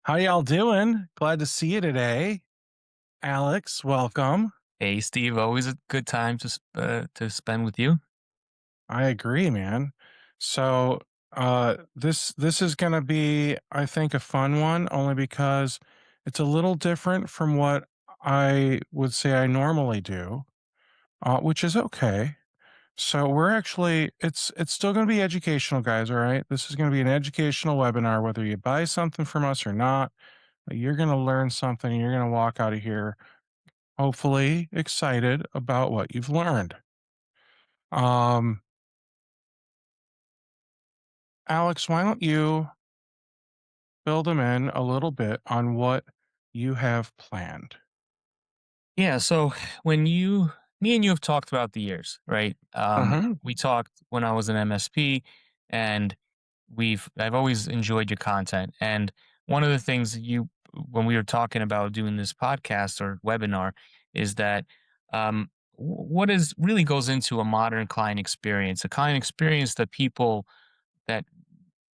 How y'all doing? Glad to see you today. Alex, welcome. Hey, Steve, always a good time to spend with you. I agree, man. So, this is gonna be, I think, a fun one, only because it's a little different from what I would say I normally do, which is okay. So we're actually it's still gonna be educational, guys, all right? This is gonna be an educational webinar, whether you buy something from us or not. You're gonna learn something, you're gonna walk out of here hopefully excited about what you've learned. Um, Alex, why don't you fill them in a little bit on what you have planned? Yeah, so when me and you have talked about the years, right? Mhm. We talked when I was an MSP, and I've always enjoyed your content. And one of the things when we were talking about doing this podcast or webinar, is that what is really goes into a modern client experience, a client experience that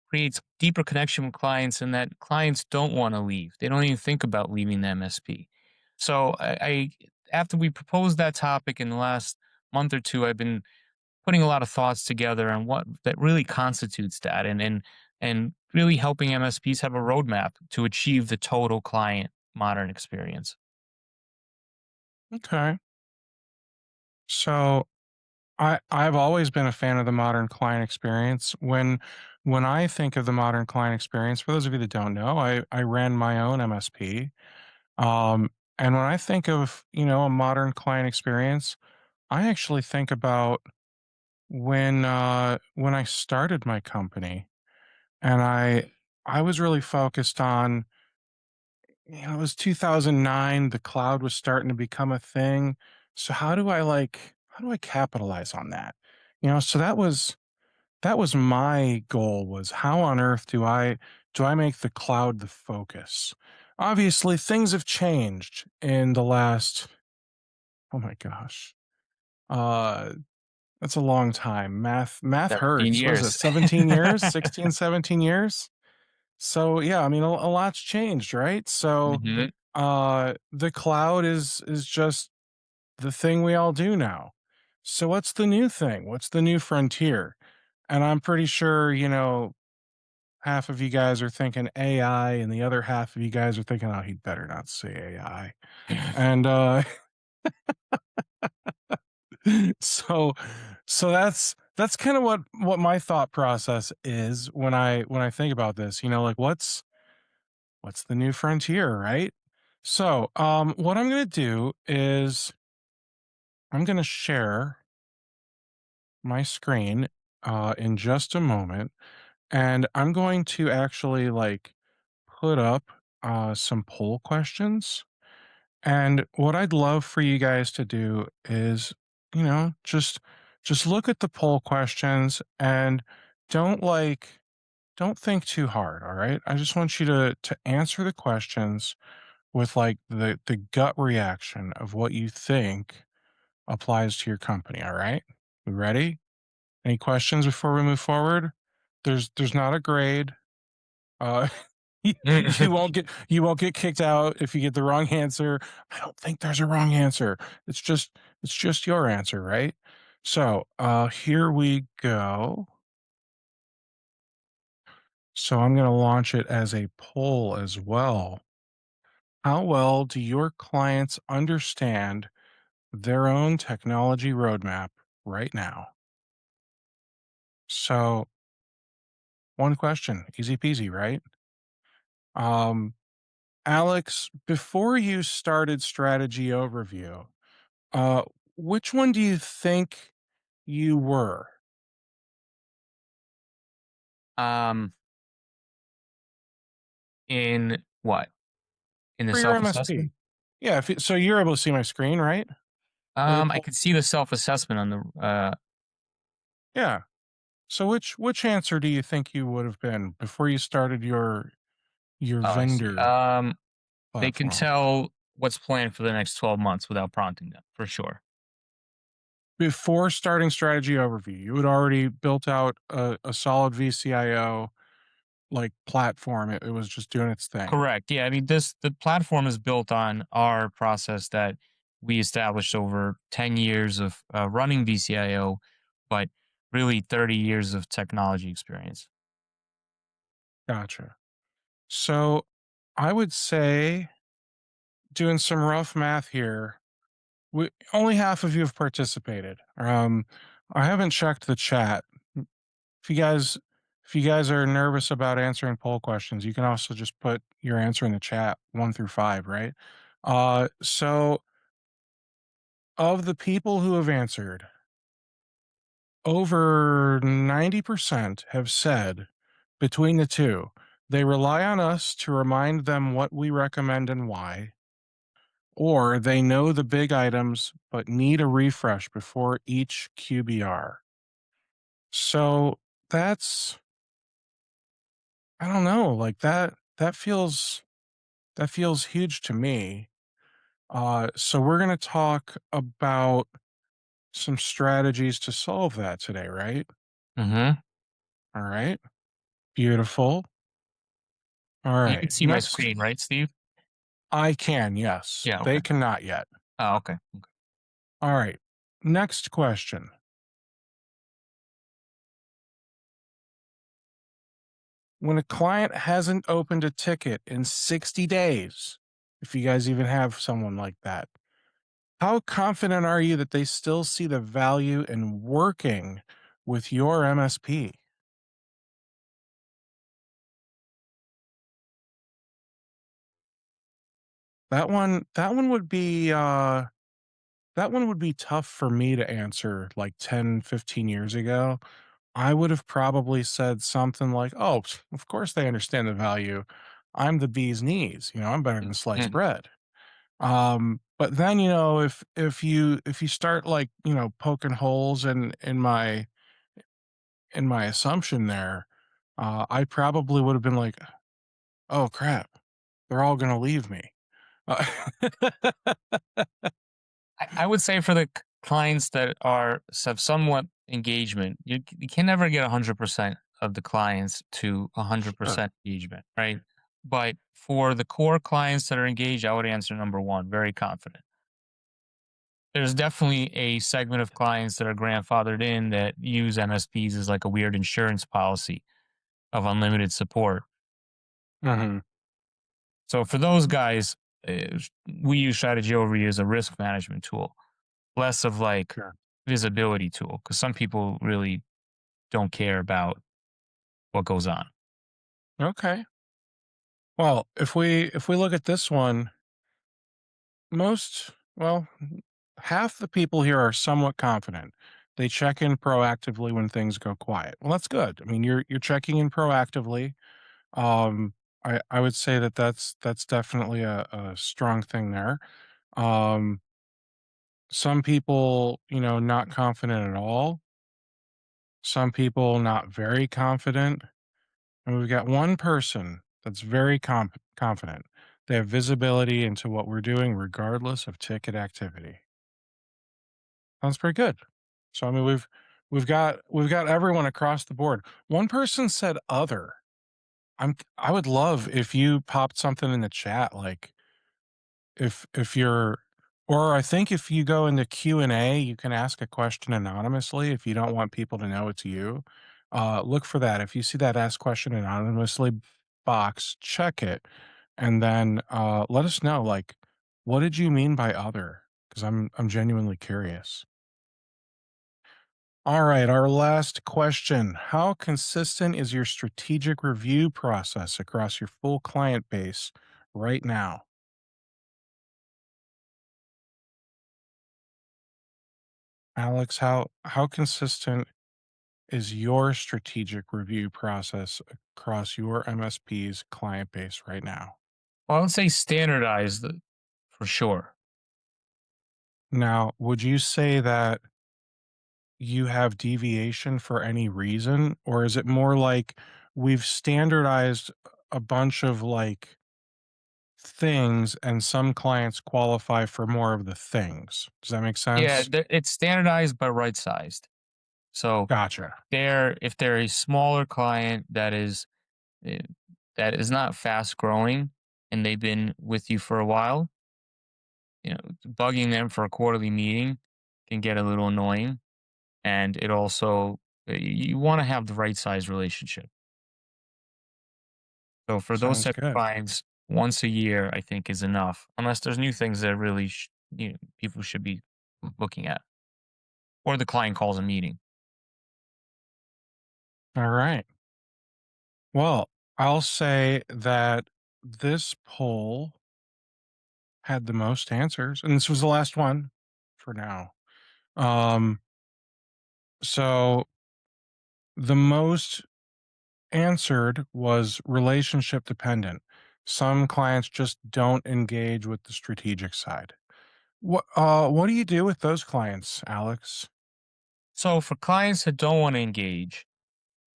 creates deeper connection with clients and that clients don't want to leave. They don't even think about leaving the MSP. So I after we proposed that topic in the last month or two, I've been putting a lot of thoughts together on what that really constitutes that and really helping MSPs have a roadmap to achieve the total client modern experience. Okay. So I've always been a fan of the modern client experience. When I think of the modern client experience, for those of you that don't know, I ran my own MSP. Um, and when I think of, a modern client experience, I actually think about when I started my company. And I was really focused on, it was 2009, the cloud was starting to become a thing. So how do I capitalize on that? So that was my goal, was how on earth do I make the cloud the focus? Obviously, things have changed in the last, oh my gosh. Uh that's a long time. Math 17 hurts. What is it? years. 17 years? 16, 17 years? So yeah, I mean a lot's changed, right? So hmm the cloud is just the thing we all do now. So what's the new thing? What's the new frontier? And I'm pretty sure, half of you guys are thinking AI and the other half of you guys are thinking, oh, he'd better not say AI. And so so that's kind of what my thought process is when I think about this. Like what's the new frontier, right? So, what I'm going to do is I'm going to share my screen in just a moment, and I'm going to actually like put up some poll questions. And what I'd love for you guys to do is, just look at the poll questions and don't like don't think too hard, all right? I just want you to answer the questions with like the gut reaction of what you think applies to your company, all right? We ready? Any questions before we move forward? There's not a grade. Uh you you won't get kicked out if you get the wrong answer. I don't think there's a wrong answer. It's just your answer, right? So, here we go. So I'm going to launch it as a poll as well. How well do your clients understand their own technology roadmap right now? So, one question, easy peasy, right? Um, Alex, before you started strategy overview, uh, which one do you think you were um, in what? In the for your self-assessment? MSP? Yeah, so you're able to see my screen, right? Where the I poll? could see the self-assessment on the Yeah. So which answer do you think you would have been before you started your oh, I see. vendor They can platform? tell what's planned for the next 12 months without prompting them, for sure. Before starting strategy overview, you had already built out a solid VCIO. like platform. It was just doing its thing. Correct. Yeah. I mean, the platform is built on our process that we established over 10 years of running VCIO, but really 30 years of technology experience. Gotcha. So I would say, doing some rough math here, we only half of you have participated. I haven't checked the chat. If you guys if you guys are nervous about answering poll questions, you can also just put your answer in the chat, 1 through 5, right? So of the people who have answered, over 90% have said between the two, they rely on us to remind them what we recommend and why, or they know the big items but need a refresh before each QBR. So that's, I don't know, like that feels huge to me. So we're going to talk about some strategies to solve that today, right? Hmm. All right. Beautiful. All You right. can see my Next, screen, right, Steve? I can, yes. Yeah. They Okay. cannot yet. Oh, okay. Okay. All right. Next question. When a client hasn't opened a ticket in 60 days, if you guys even have someone like that, how confident are you that they still see the value in working with your MSP? That one would be that one would be tough for me to answer like 10, 15 years ago. I would have probably said something like, "Oh, of course they understand the value. I'm the bee's knees, I'm better than sliced Mhm. bread." But then, if you start like, poking holes in my assumption there, I probably would have been like, "Oh crap, they're all gonna leave me." Uh, I would say for the clients that have somewhat engagement, you can never get 100% of the clients to Sure. 100% engagement, right? But for the core clients that are engaged, I would answer number one, very confident. There's definitely a segment of clients that are grandfathered in that use MSPs as like a weird insurance policy of unlimited support. Mhm. So for those guys, uh, we use strategy overview as a risk management tool, less of like Sure. visibility tool, because some people really don't care about what goes on. Okay. Well, if we look at this one, well, half the people here are somewhat confident. They check in proactively when things go quiet. Well, that's good. I mean, you're checking in proactively. Um, I would say that that's definitely a strong thing there. Um, some people, not confident at all. Some people not very confident. And we've got one person that's very confident. They have visibility into what we're doing regardless of ticket activity. Sounds pretty good. So I mean we've got everyone across the board. One person said other. I would love if you popped something in the chat, like if you're, or I think if you go into Q&A, you can ask a question anonymously if you don't want people to know it's you. Look for that. If you see that ask question anonymously box, check it, and then let us know, like, what did you mean by other? Because I'm genuinely curious. All right, our last question. How consistent is your strategic review process across your full client base right now? Alex, how consistent is your strategic review process across your MSP's client base right now? Well, I would say standardized for sure. Now, would you say that you have deviation for any reason, or is it more like we've standardized a bunch of like things and some clients qualify for more of the things? Does that make Yeah, sense? it's standardized but right sized. So Gotcha. if they're a smaller client that is eh, that is not fast growing and they've been with you for a while, bugging them for a quarterly meeting can get a little annoying. And it also, you want to have the right size relationship. So for those Sounds type of good. clients, once a year, I think is enough, unless there's new things that really people should be looking at, or the client calls a meeting. All right. Well, I'll say that this poll had the most answers, and this was the last one for now. Um, so the most answered was relationship dependent. Some clients just don't engage with the strategic side. What do you do with those clients, Alex? So for clients that don't want to engage,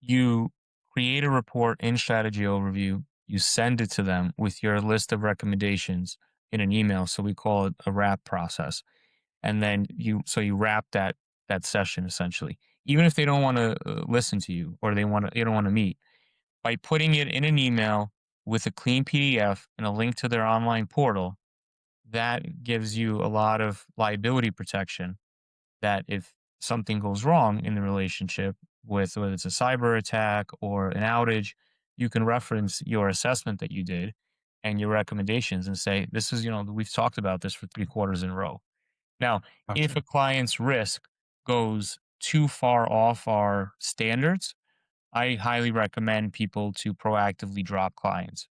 you create a report in strategy overview. You send it to them with your list of recommendations in an email. So we call it a wrap process. And then you wrap that session essentially. Even if they don't want to listen to you or they don't want to meet, by putting it in an email with a clean PDF and a link to their online portal, that gives you a lot of liability protection that if something goes wrong in the relationship with whether it's a cyber attack or an outage, you can reference your assessment that you did and your recommendations and say, this is, we've talked about this for 3 quarters in a row. Now, if Gotcha. a client's risk goes too far off our standards, I highly recommend people to proactively drop clients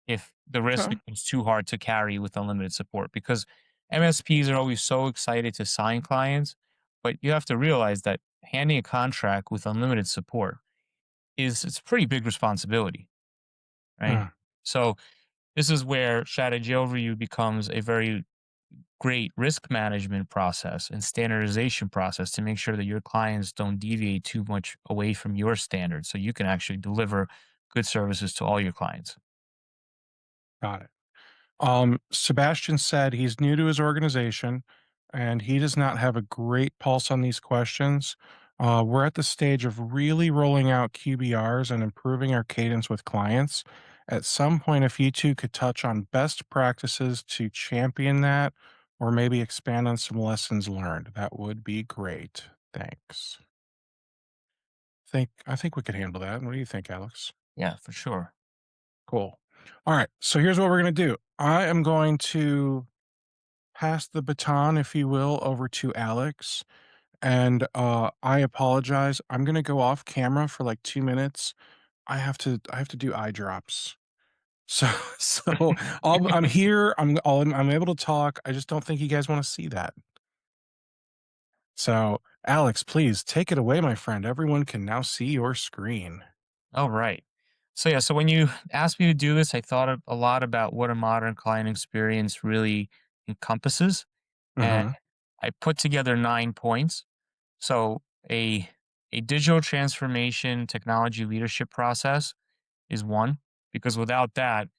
if the risk Okay. becomes too hard to carry with unlimited support because MSPs are always so excited to sign clients, but you have to realize that handing a contract with unlimited support is it's a pretty big responsibility, right? Uh, So this is where strategy overview becomes a very great risk management process and standardization process to make sure that your clients don't deviate too much away from your standards so you can actually deliver good services to all your clients. got it. Sebastian said he's new to his organization and he does not have a great pulse on these questions. We're at the stage of really rolling out QBRs and improving our cadence with clients. At some point, if you two could touch on best practices to champion that, or maybe expand on some lessons learned, that would be great. Thanks. I think we could handle that. What do you think, Alex? Yeah, for sure. Cool. All right. So here's what we're going to do. I am going to pass the baton, if you will, over to Alex. And I apologize. I'm gonna go off camera for like 2 minutes. I have to do eye drops. So I'm here. I'm able to talk. I just don't think you guys want to see that. So Alex, please take it away, my friend. Everyone can now see your screen. All right. So yeah, so when you asked me to do this, I thought a lot about what a modern client experience really encompasses, and Hmm. I put together 9 points. So a digital transformation technology leadership process is one, because without that,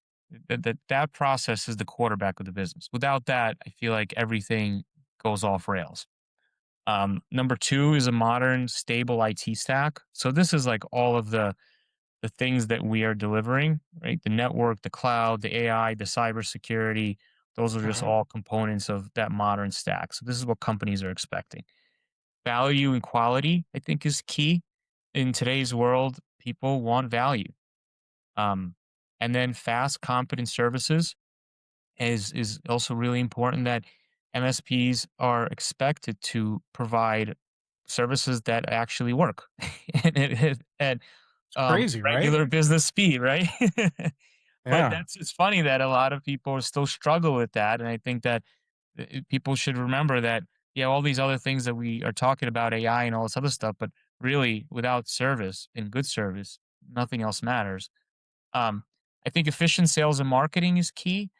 that process is the quarterback of the business. Without that, I feel like everything goes off rails. Number two is a modern, stable IT stack. So this is like all of the things that we are delivering, right? The network, the cloud, the AI, the cybersecurity. Those are just Hmm. all components of that modern stack. So this is what companies are expecting. Value and quality, I think, is key in today's world. People want value. Um, and then fast, competent services is also really important that MSPs are expected to provide services that actually work and It's crazy, right? regular business speed, right? But Yeah. it's funny that a lot of people still struggle with that, and I think that people should remember that yeah, all these other things that we are talking about AI and all this other stuff, but really without service and good service, nothing else matters. um, I think efficient sales and marketing is key.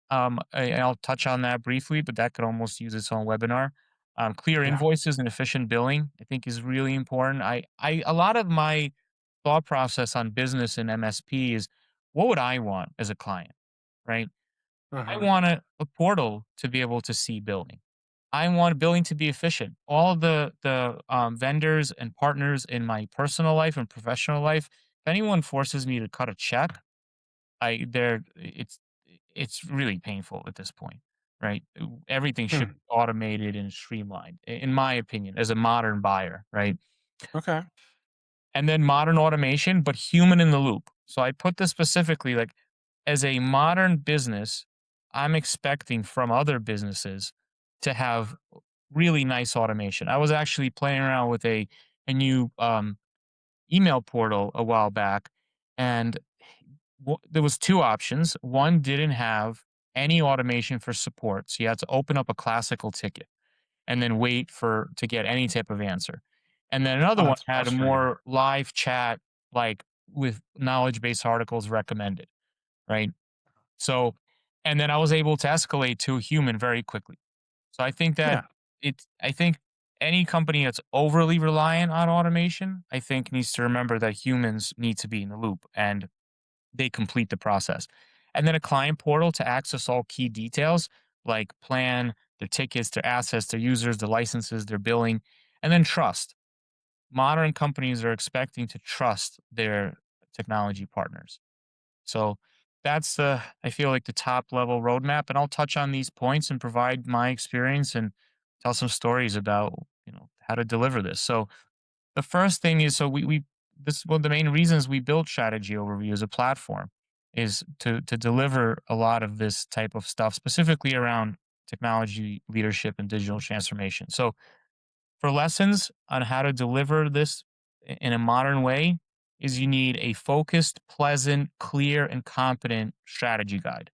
I'll touch on that briefly, but that could almost use its own webinar. Clear Yeah. invoices and efficient billing, I think, is really important. A lot of my thought process on business and MSP is what would I want as a client, right? I Hmm. want a portal to be able to see billing. I want billing to be efficient. All of the vendors and partners in my personal life and professional life anyone forces me to cut a check, I there it's really painful at this point, right? Everything should Hmm. be automated and streamlined, in my opinion, as a modern buyer, right? Okay. And then modern automation, but human in the loop. So I put this specifically like as a modern business, I'm expecting from other businesses to have really nice automation. I was actually playing around with a new email portal a while back, and there was two options. One didn't have any automation for support, so you had to open up a classical ticket and then wait for to get any type of answer. And then another Oh, one that's had a frustrating. more live chat, like with knowledge based articles recommended, right? So, and then I was able to escalate to a human very quickly. So I think that Yeah. I think any company that's overly reliant on automation, I think needs to remember that humans need to be in the loop and they complete the process. And then a client portal to access all key details like plan, their tickets, their assets, their users, their licenses, their billing, and then trust. Modern companies are expecting to trust their technology partners. So that's I feel like the top level roadmap. And I'll touch on these points and provide my experience and tell some stories about, how to deliver this. So the first thing is so we this one of the main reasons we built Strategy Overview as a platform is to deliver a lot of this type of stuff, specifically around technology leadership and digital transformation. So for lessons on how to deliver this in a modern way is you need a focused, pleasant, clear, and competent strategy guide.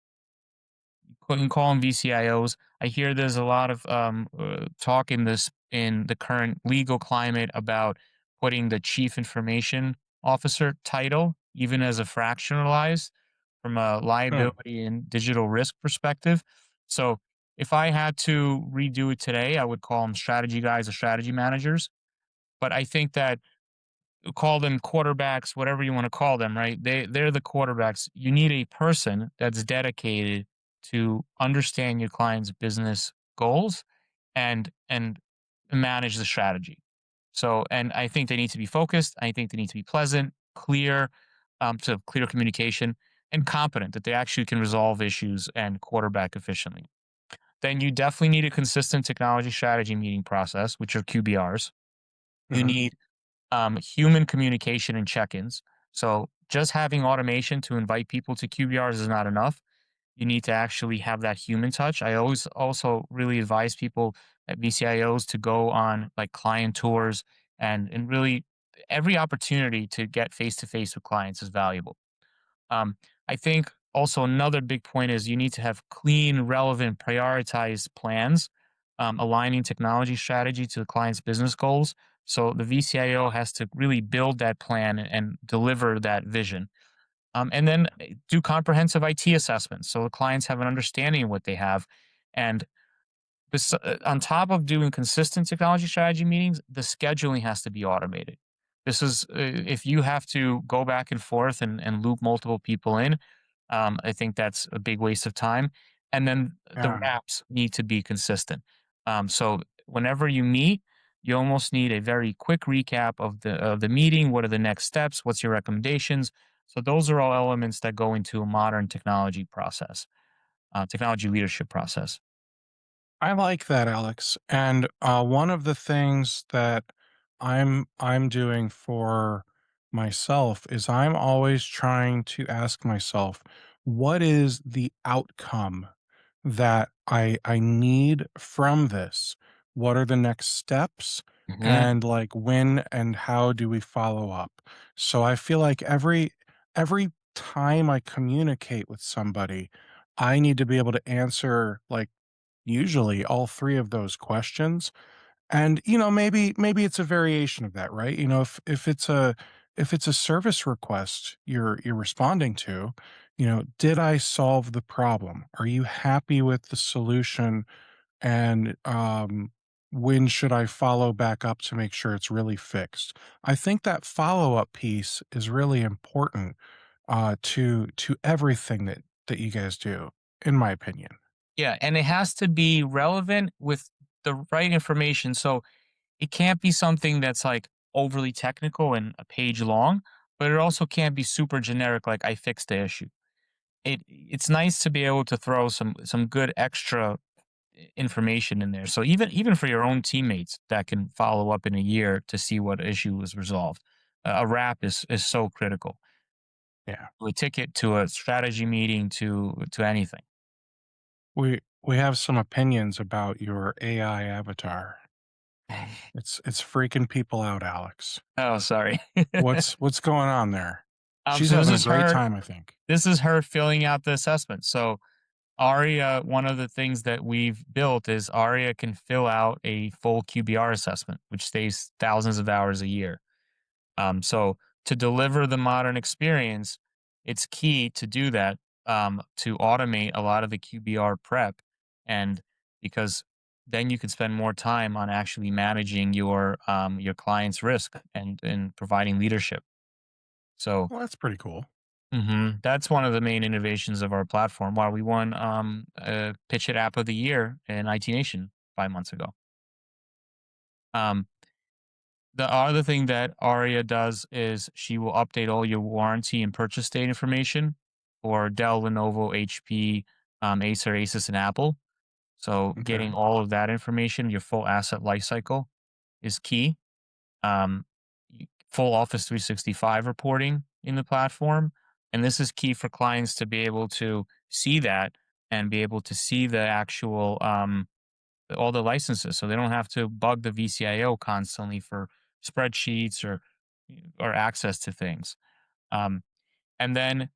You can call them VCIOs. I hear there's a lot of talk in the current legal climate about putting the chief information officer title, even as a fractionalized from a Hmm. liability and digital risk perspective. So if I had to redo it today, I would call them strategy guys or strategy managers. But I think that call them quarterbacks, whatever you want to call them, right? They're the quarterbacks. You need a person that's dedicated to understand your client's business goals and manage the strategy. So, and I think they need to be focused. I think they need to be pleasant, clear, to clear communication, and competent that they actually can resolve issues and quarterback efficiently. Then you definitely need a consistent technology strategy meeting process, which are QBRs. You Hmm. need human communication and check-ins. So just having automation to invite people to QBRs is not enough. You need to actually have that human touch. I always also really advise people at VCIOs to go on like client tours and really every opportunity to get face to face with clients is valuable. Um, I think also another big point is you need to have clean, relevant, prioritized plans, aligning technology strategy to the client's business goals. So the VCIO has to really build that plan and deliver that vision. And then do comprehensive IT assessments so the clients have an understanding of what they have. And on top of doing consistent technology strategy meetings, the scheduling has to be automated. This is if you have to go back and forth and loop multiple people in, I think that's a big waste of time. And then the Yeah. wraps need to be consistent. So whenever you meet, you almost need a very quick recap of the meeting. What are the next steps? What's your recommendations? So those are all elements that go into a modern technology process, technology leadership process. I like that, Alex. And one of the things that I'm doing for myself is I'm always trying to ask myself, what is the outcome that I need from this? What are the next steps? Mhm. And like when and how do we follow up? So I feel like every time I communicate with somebody, I need to be able to answer like usually all 3 of those questions, and, maybe it's a variation of that, right? If it's a service request you're responding to, did I solve the problem? Are you happy with the solution? And, when should I follow back up to make sure it's really fixed? I think that follow-up piece is really important, to everything that you guys do, in my opinion. Yeah, and it has to be relevant with the right information. So it can't be something that's like overly technical and a page long, but it also can't be super generic like I fixed the issue. It's nice to be able to throw some good extra information in there. So even for your own teammates that can follow up in a year to see what issue was resolved, a wrap is so critical. Yeah. To a ticket, to a strategy meeting, to anything. We have some opinions about your AI avatar. It's freaking people out, Alex. Oh, sorry. What's going on there? She's So this having a is great her. time, I think. This is her filling out the assessment. So Aria, one of the things that we've built is Aria can fill out a full QBR assessment, which saves thousands of hours a year. So to deliver the modern experience, it's key to do that, to automate a lot of the QBR prep, and because then you can spend more time on actually managing your client's risk and providing leadership. So Well, that's pretty cool. that's one of the main innovations of our platform. While we won Pitch It App of the Year in IT Nation 5 months ago. Um, The other thing that Aria does is she will update all your warranty and purchase date information for Dell, Lenovo, HP, Acer, Asus, and Apple. So Okay. getting all of that information, your full asset lifecycle, is key. Um, Full Office 365 reporting in the platform, and this is key for clients to be able to see that and be able to see the actual all the licenses, so they don't have to bug the VCIO constantly for spreadsheets or access to things. Um, and then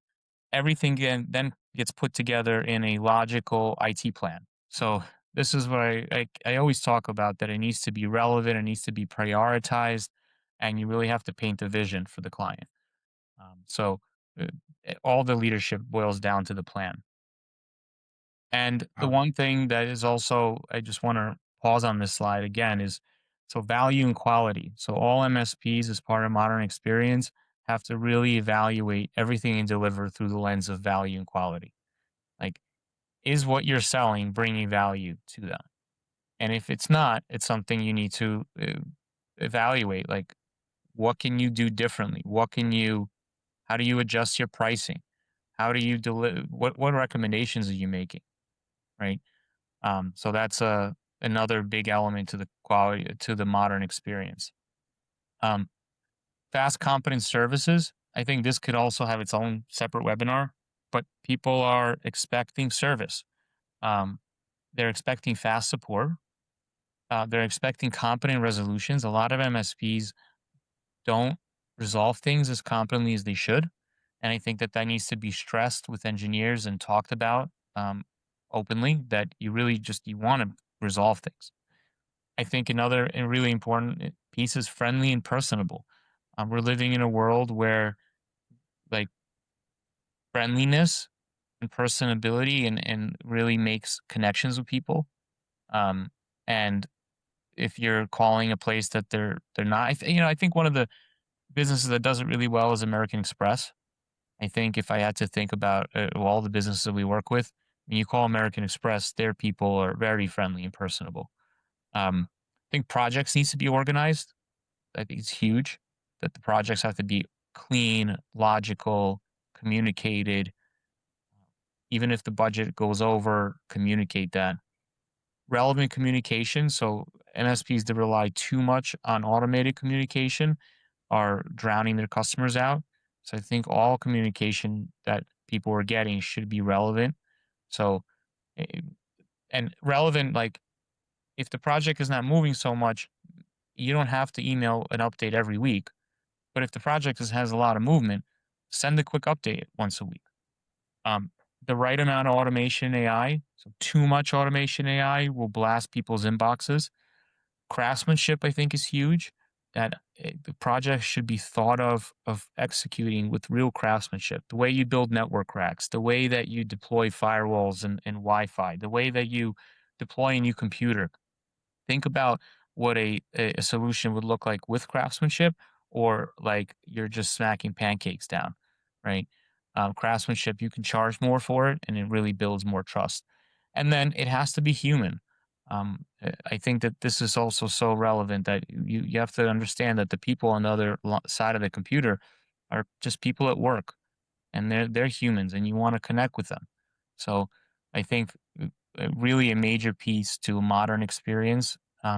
everything then gets put together in a logical IT plan. So this is what I always talk about, that it needs to be relevant, it needs to be prioritized, and you really have to paint the vision for the client. So uh, all the leadership boils down to the plan. And the Uh, one thing that is also, I just want to pause on this slide again, is so value and quality. So all MSPs as part of modern experience have to really evaluate everything and deliver through the lens of value and quality. Like, is what you're selling bringing value to them? And if it's not, it's something you need to evaluate. Like, what can you do differently? How do you adjust your pricing? How do you deliver? What recommendations are you making? Right. So that's another big element to the quality to the modern experience. Um, Fast competent services. I think this could also have its own separate webinar, but people are expecting service. Um, they're expecting fast support. They're expecting competent resolutions. A lot of MSPs don't resolve things as competently as they should, and I think that that needs to be stressed with engineers and talked about openly. That you really just you want to resolve things. I think another and really important piece is friendly and personable. We're living in a world where like friendliness and personability and really makes connections with people. Um, and if you're calling a place that they're not, I think one of the businesses that does it really well is American Express. I think if I had to think about all the businesses that we work with, when you call American Express, their people are very friendly and personable. I think projects needs to be organized. I think it's huge that the projects have to be clean, logical, communicated. Even if the budget goes over, communicate that. Relevant communication. So MSPs that rely too much on automated communication are drowning their customers out. So I think all communication that people are getting should be relevant. So eh, and relevant, like if the project is not moving so much, you don't have to email an update every week. But if the project has a lot of movement, send a quick update once a week. Um, the right amount of automation AI, so too much automation AI will blast people's inboxes. Craftsmanship, I think, is huge. That the project should be thought of executing with real craftsmanship. The way you build network racks, the way that you deploy firewalls and Wi-Fi, the way that you deploy a new computer. Think about what a solution would look like with craftsmanship, or like you're just smacking pancakes down, right? Craftsmanship, you can charge more for it, and it really builds more trust. And then it has to be human. I think that this is also so relevant that you have to understand that the people on the other side of the computer, are just people at work, and they're humans, and you want to connect with them. So I think really a major piece to a modern experience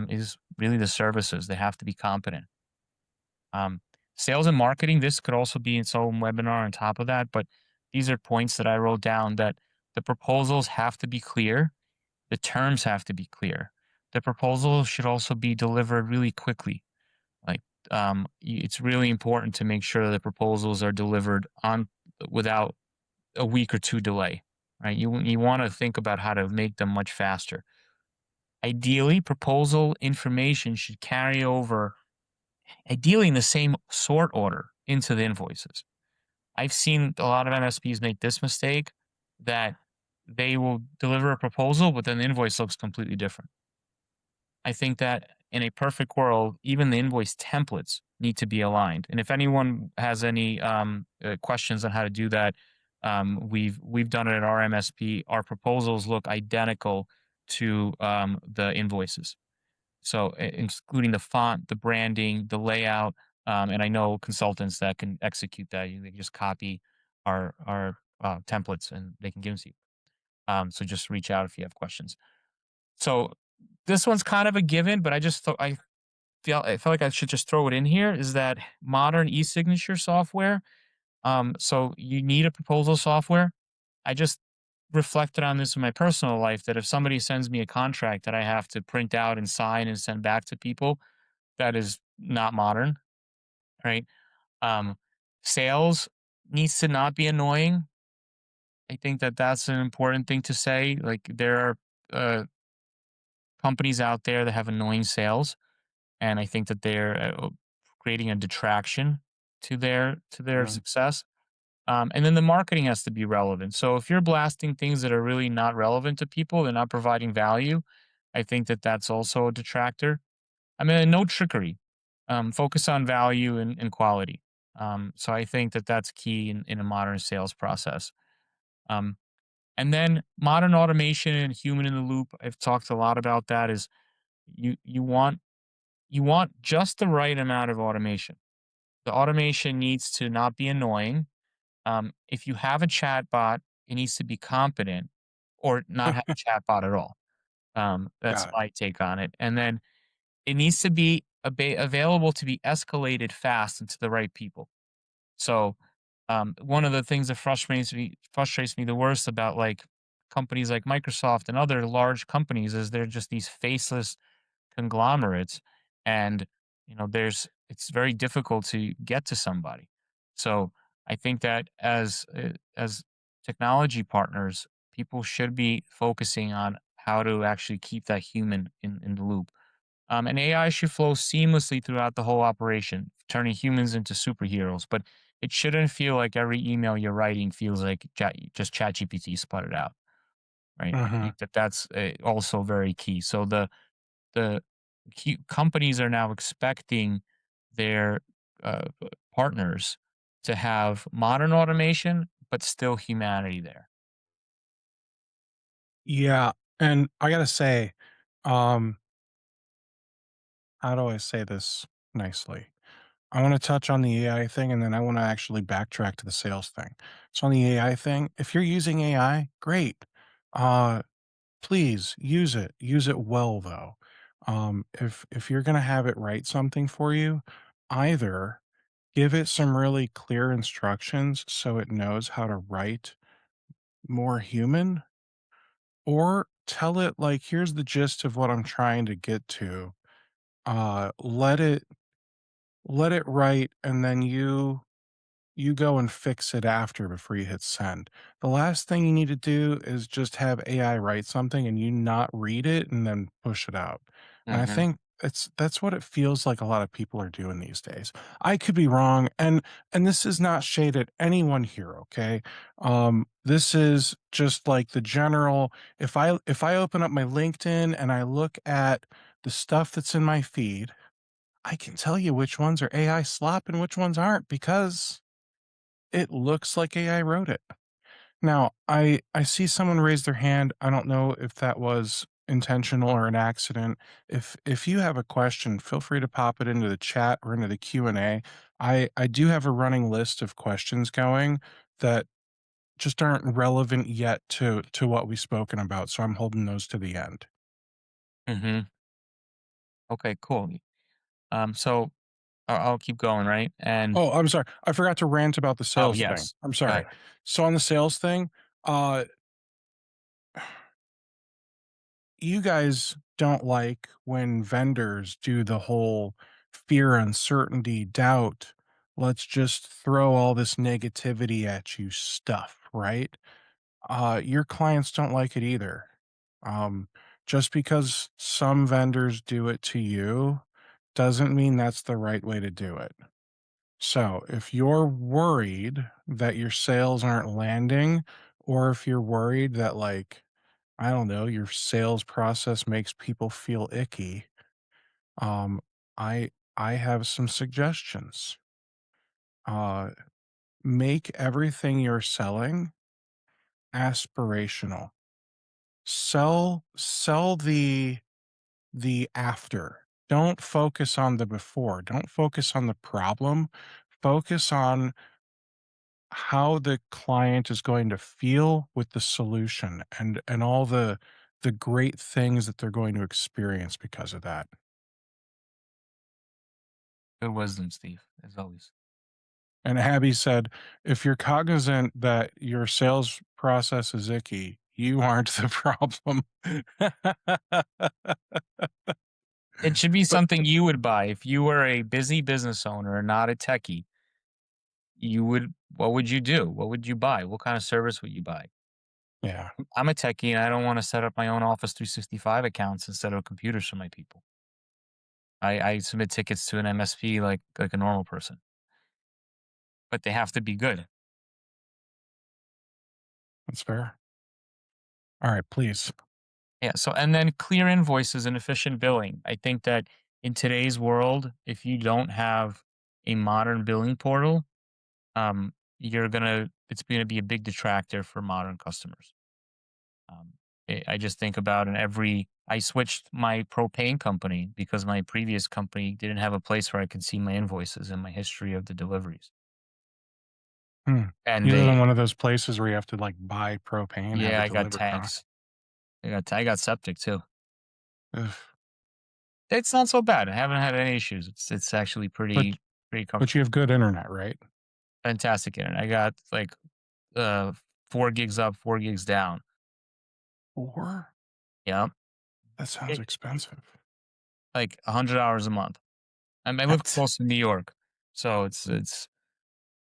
is really the services. They have to be competent. Um, Sales and marketing, this could also be its own webinar on top of that, but these are points that I wrote down that the proposals have to be clear, the terms have to be clear. The proposal should also be delivered really quickly. Like it's really important to make sure that proposals are delivered on without a week or two delay, right? You want to think about how to make them much faster. Ideally, proposal information should carry over, ideally in the same sort order, into the invoices. I've seen a lot of MSPs make this mistake that they will deliver a proposal, but then the invoice looks completely different. I think that in a perfect world, even the invoice templates need to be aligned. And if anyone has any questions on how to do that, we've done it at our MSP. Our proposals look identical to the invoices. So, including the font, the branding, the layout, and I know consultants that can execute that. They just copy our templates and they can give them to you. So just reach out if you have questions. So this one's kind of a given, but I just thought I felt like I should just throw it in here. Is that modern e-signature software? So you need a proposal software. I just reflected on this in my personal life that if somebody sends me a contract that I have to print out and sign and send back to people, that is not modern, right? Um, Sales needs to not be annoying. I think that that's an important thing to say. Like there are companies out there that have annoying sales, and I think that they're creating a detraction to their Mhm. success. And then the marketing has to be relevant. So if you're blasting things that are really not relevant to people, they're not providing value. I think that that's also a detractor. I mean, no trickery. Focus on value and quality. So I think that that's key in a modern sales process. Um, and then modern automation and human in the loop. I've talked a lot about that. Is you want just the right amount of automation. The automation needs to not be annoying. If you have a chat bot, it needs to be competent or not have a chat bot at all. That's Got it. my take on it. And then it needs to be available to be escalated fast and to the right people. So, one of the things that frustrates me the worst about like companies like Microsoft and other large companies is they're just these faceless conglomerates, and there's it's very difficult to get to somebody. So I think that as technology partners, people should be focusing on how to actually keep that human in the loop. And AI should flow seamlessly throughout the whole operation, turning humans into superheroes. But it shouldn't feel like every email you're writing feels like just ChatGPT sput it out, right? I Mhm. think that that's also very key. So the companies are now expecting their partners to have modern automation, but still humanity there. Yeah, and I gotta say, um, how do I say this nicely? I wanna touch on the AI thing, and then I wanna actually backtrack to the sales thing. So on the AI thing, if you're using AI, great. Uh, please use it. Use it well, though. If you're gonna have it write something for you, either give it some really clear instructions so it knows how to write more human, or tell it, like, "Here's the gist of what I'm trying to get to." Let it write, and then you go and fix it after before you hit send. The last thing you need to do is just have AI write something and you not read it and then push it out. And I Hmm. think that's what it feels like a lot of people are doing these days. I could be wrong, and this is not shade at anyone here, okay? This is just like the general. If I open up my LinkedIn and I look at the stuff that's in my feed, I can tell you which ones are AI slop and which ones aren't because it looks like AI wrote it. Now, I see someone raise their hand. I don't know if that was intentional or an accident. If you have a question, feel free to pop it into the chat or into the Q&A. I do have a running list of questions going that just aren't relevant yet to what we've spoken about, so I'm holding those to the end. Mhm. Okay, cool. So I'll keep going, right? And Oh, I'm sorry. I forgot to rant about the oh, sales thing. yes. I'm Go sorry. ahead. So on the sales thing, uh, you guys don't like when vendors do the whole fear, uncertainty, doubt, let's just throw all this negativity at you stuff, right? Your clients don't like it either. Um, just because some vendors do it to you doesn't mean that's the right way to do it. So if you're worried that your sales aren't landing, or if you're worried that, like, I don't know, your sales process makes people feel icky, um, I I have some suggestions. Uh, make everything you're selling aspirational. Sell the after. Don't focus on the before. Don't focus on the problem. Focus on how the client is going to feel with the solution and all the great things that they're going to experience because of that. Good wisdom, Steve, as always. And Abby said, if you're cognizant that your sales process is icky, you aren't the problem. It should be But something you would buy if you were a busy business owner and not a techie. You would What would you do? What would you buy? What kind of service would you buy? yeah, I'm a techie and I don't want to set up my own Office 365 accounts instead of computers for my people. I submit tickets to an MSP like a normal person, but they have to be good. that's fair. All right, please. Yeah. So, and then clear invoices and efficient billing. I think that in today's world, if you don't have a modern billing portal, it's gonna be a big detractor for modern customers. Um, I just think about in every. I switched my propane company because my previous company didn't have a place where I could see my invoices and my history of the deliveries. Hmm. And You live in they, one of those places where you have to like buy propane, have yeah, it I got delivered, huh? tanks. I got septic too. Ugh. It's not so bad. I haven't had any issues. It's actually But pretty but you comfortable. have good internet, right? Fantastic internet. I got like uh 4 gigs up, 4 gigs down. 4? Yeah. That sounds It, expensive. like $100 a month. I live That's close to New York, so it's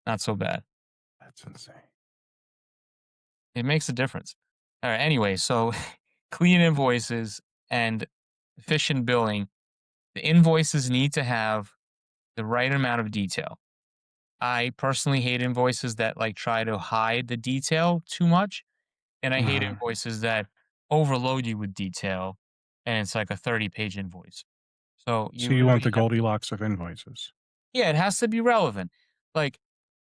not so bad. that's insane. It makes a difference. All right. Anyway, so clean invoices and efficient billing. The invoices need to have the right amount of detail. I personally hate invoices that like try to hide the detail too much, and I hate Mhm. invoices that overload you with detail, and it's like a 30-page invoice. So you So you want really the have, Goldilocks of invoices. yeah, it has to be relevant. Like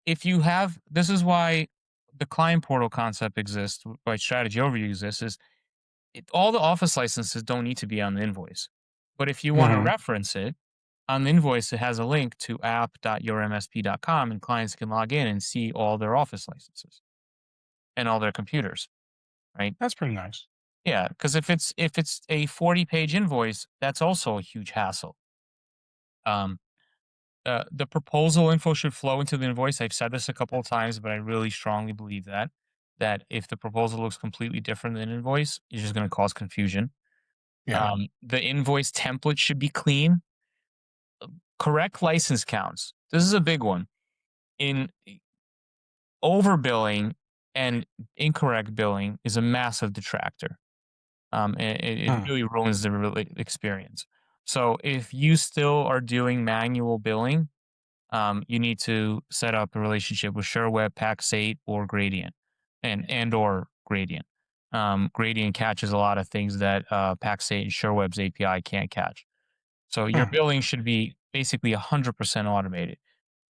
if you have, this is why the client portal concept exists, why strategy overview exists, is all the office licenses don't need to be on the invoice. But if you want to Mhm. reference it on the invoice, it has a link to app.yourmsp.com and clients can log in and see all their office licenses and all their computers, right? That's pretty nice. Yeah, because if it's a 40-page invoice, that's also a huge hassle. Um, the proposal info should flow into the invoice. I've said this a couple of times, but I really strongly believe that if the proposal looks completely different than invoice, it's just going to cause confusion. Yeah. The invoice template should be clean. Correct license counts. This is a big one. In overbilling and incorrect billing is a massive detractor. It Hmm. really ruins the experience. So if you still are doing manual billing, you need to set up a relationship with SureWeb, Pax8, or Gradient, and or Gradient. Gradient catches a lot of things that Pax8 and SureWeb's API can't catch. So your Hmm. billing should be basically 100% automated.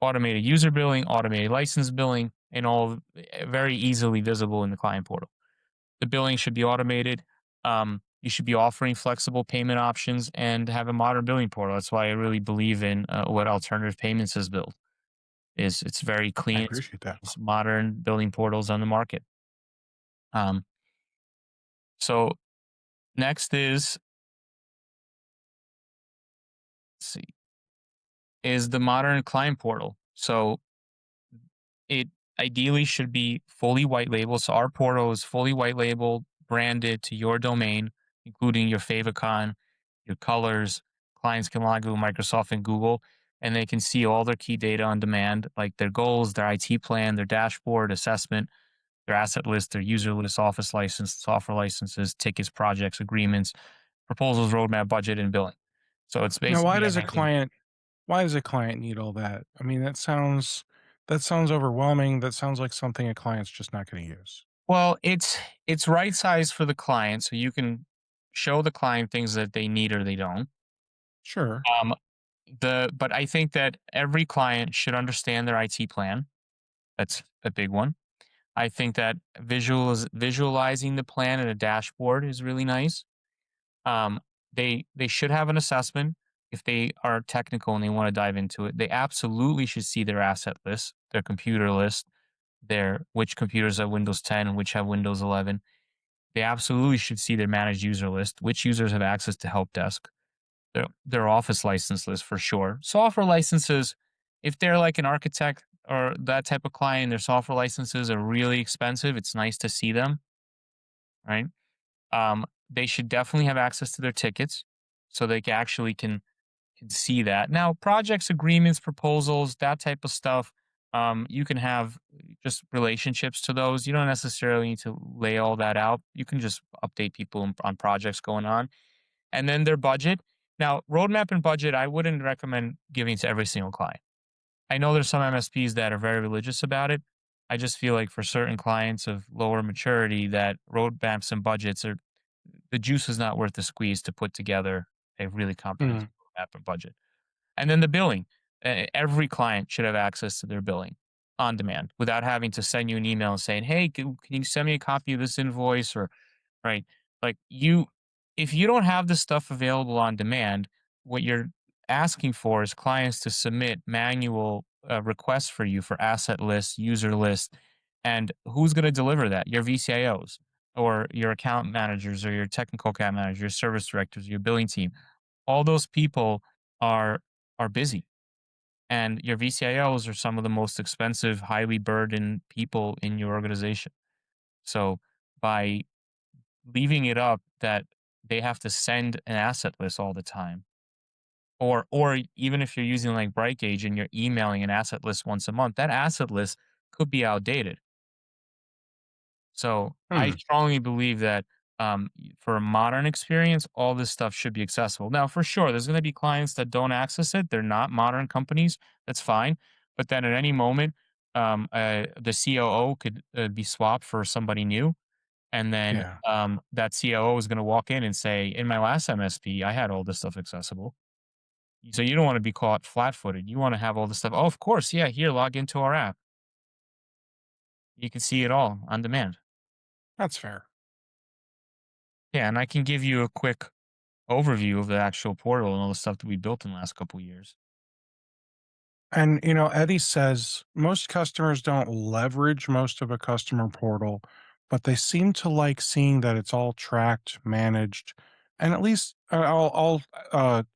Automated user billing, automated license billing, and all very easily visible in the client portal. The billing should be automated. You should be offering flexible payment options and have a modern billing portal. That's why I really believe in what alternative payments has built. Is it's very I clean, appreciate that. it's modern billing portals on the market. Um, so next is, let's see, is the modern client portal. So it ideally should be fully white labeled. So our portal is fully white labeled, branded to your domain, including your favicon, your colors. Clients can log in with Microsoft and Google, and they can see all their key data on demand, like their goals, their IT plan, their dashboard, assessment, their asset list, their user list, office license, software licenses, tickets, projects, agreements, proposals, roadmap, budget, and billing. So it's Now, basically everything. why does a client need all that? I mean, that sounds overwhelming. That sounds like something a client's just not going to use. Well, it's right sized for the client, so you can show the client things that they need or they don't. Sure. Um, but I think that every client should understand their IT plan. That's a big one. I think that visualizing the plan in a dashboard is really nice. Um, they should have an assessment if they are technical and they want to dive into it. They absolutely should see their asset list, their computer list, their which computers have Windows 10 and which have Windows 11. They absolutely should see their managed user list, which users have access to help desk, their office license list for sure. Software licenses, if they're like an architect or that type of client, their software licenses are really expensive. It's nice to see them, right? They should definitely have access to their tickets so they actually can see that. Now, projects, agreements, proposals, that type of stuff, you can have just relationships to those. You don't necessarily need to lay all that out. You can just update people on projects going on. And then their budget. Now, roadmap and budget, I wouldn't recommend giving to every single client. I know there's some MSPs that are very religious about it. I just feel like for certain clients of lower maturity, that roadmaps and budgets are the juice is not worth the squeeze to put together a really Hmm. comprehensive roadmap and budget. And then the billing. Every client should have access to their billing on demand without having to send you an email saying, "Hey, can you send me a copy of this invoice?" Or right, like if you don't have this stuff available on demand, what you're asking for is clients to submit manual requests for you for asset lists, user lists, and who's going to deliver that? Your VCIOs or your account managers or your technical account managers, your service directors, your billing team. All those people are are busy, and your VCIOs are some of the most expensive, highly burdened people in your organization. So by leaving it up that they have to send an asset list all the time, or even if you're using like Brightgauge and you're emailing an asset list once a month, that asset list could be outdated. So I Hmm. strongly believe that for a modern experience, all this stuff should be accessible. Now, for sure, there's going to be clients that don't access it. They're not modern companies. That's fine. But then at any moment, the COO could be swapped for somebody new. And then Yeah. that COO is going to walk in and say, in my last MSP, I had all this stuff accessible. So you don't want to be caught flat footed. You want to have all this stuff. Oh, of course. Yeah. Here, log into our app. You can see it all on demand. That's fair. Yeah. And I can give you a quick overview of the actual portal and all the stuff that we built in the last couple years. And, Eddie says most customers don't leverage most of a customer portal, but they seem to like seeing that it's all tracked, managed, and at least I'll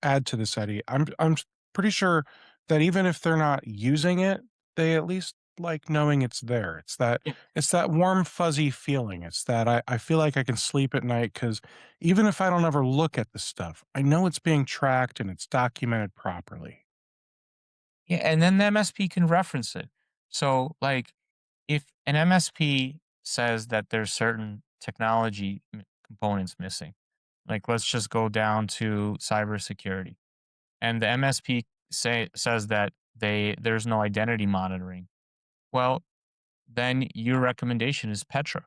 add to this, Eddie. I'm pretty sure that even if they're not using it, they at least like knowing it's there. Yeah. It's that warm, fuzzy feeling. It's that I feel like I can sleep at night because even if I don't ever look at the stuff, I know it's being tracked and it's documented properly. Yeah. And then the MSP can reference it. So, like, if an MSP says that there's certain technology components missing, like let's just go down to cybersecurity, and the MSP says that there's no identity monitoring. Well, then your recommendation is Petra,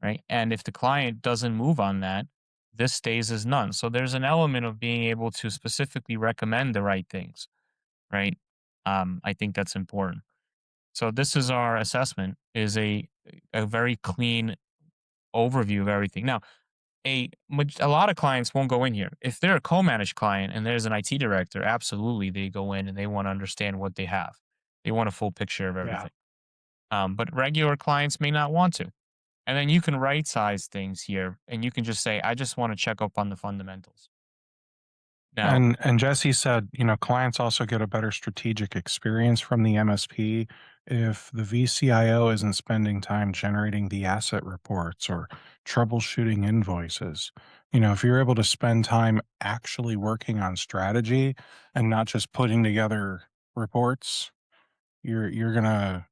right? And if the client doesn't move on that, this stays as none. So there's an element of being able to specifically recommend the right things, right? I think that's important. So this is our assessment is a very clean overview of everything. Now, A lot of clients won't go in here. If they're a co-managed client and there's an IT director, absolutely they go in and they want to understand what they have. They want a full picture of Yeah. everything. But regular clients may not want to. And then you can right size things here and you can just say, I just want to check up on the fundamentals. Now, And Jesse said, clients also get a better strategic experience from the MSP if the VCIO isn't spending time generating the asset reports or troubleshooting invoices. If you're able to spend time actually working on strategy and not just putting together reports, you're gonna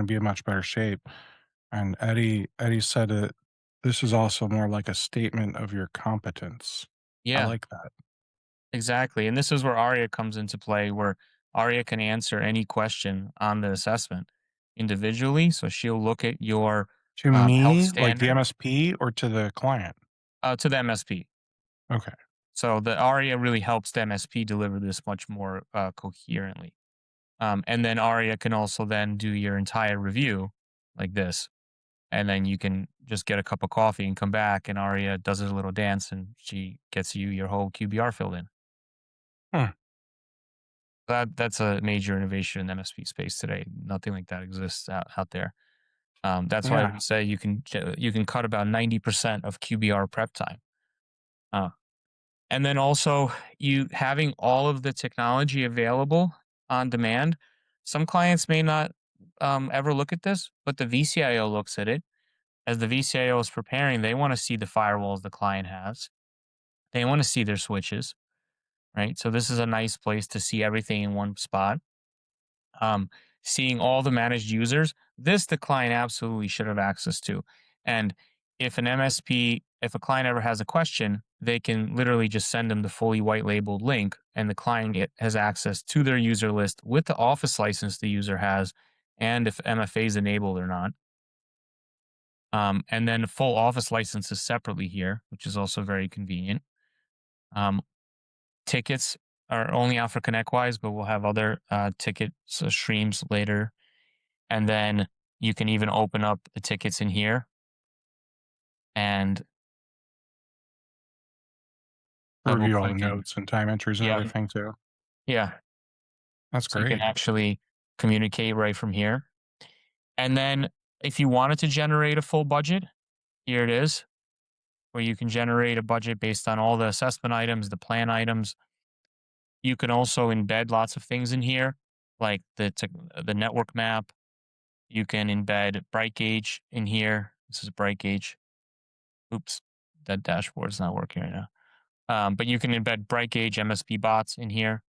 be in much better shape. And Eddie said that this is also more like a statement of your competence. I yeah, like that. exactly. And this is where ARIA comes into play, where ARIA can answer any question on the assessment individually. So she'll look at your To health me, like the standard MSP or to the client? to the MSP. Okay. So the ARIA really helps the MSP deliver this much more coherently. And then ARIA can also then do your entire review like this. And then you can just get a cup of coffee and come back, and ARIA does a little dance and she gets you your whole QBR filled in. Hmm. That's a major innovation in the MSP space today. Nothing like that exists out there. That's why Yeah. we say you can cut about 90% of QBR prep time. Uh, and then also you having all of the technology available on demand. Some clients may not ever look at this, but the VCIO looks at it. As the VCIO is preparing, they want to see the firewalls the client has. They want to see their switches, right? So this is a nice place to see everything in one spot. um, Seeing all the managed users, this the client absolutely should have access to. And if an MSP, if a client ever has a question, they can literally just send them the fully white labeled link, and the client has access to their user list with the Office license the user has, and if MFA is enabled or not. And then full Office licenses separately here, which is also very convenient. Um, Tickets are only out for ConnectWise, but we'll have other ticket streams later. And then you can even open up the tickets in here and double Review all the click and notes and time entries and yeah, everything too. yeah. That's So you can great. actually communicate right from here. And then if you wanted to generate a full budget, here it is, where you can generate a budget based on all the assessment items, the plan items. You can also embed lots of things in here, like the network map. You can embed bright gauge in here. This is bright gauge. Oops, that dashboard is not working right now. But you can embed bright gauge MSP bots in here.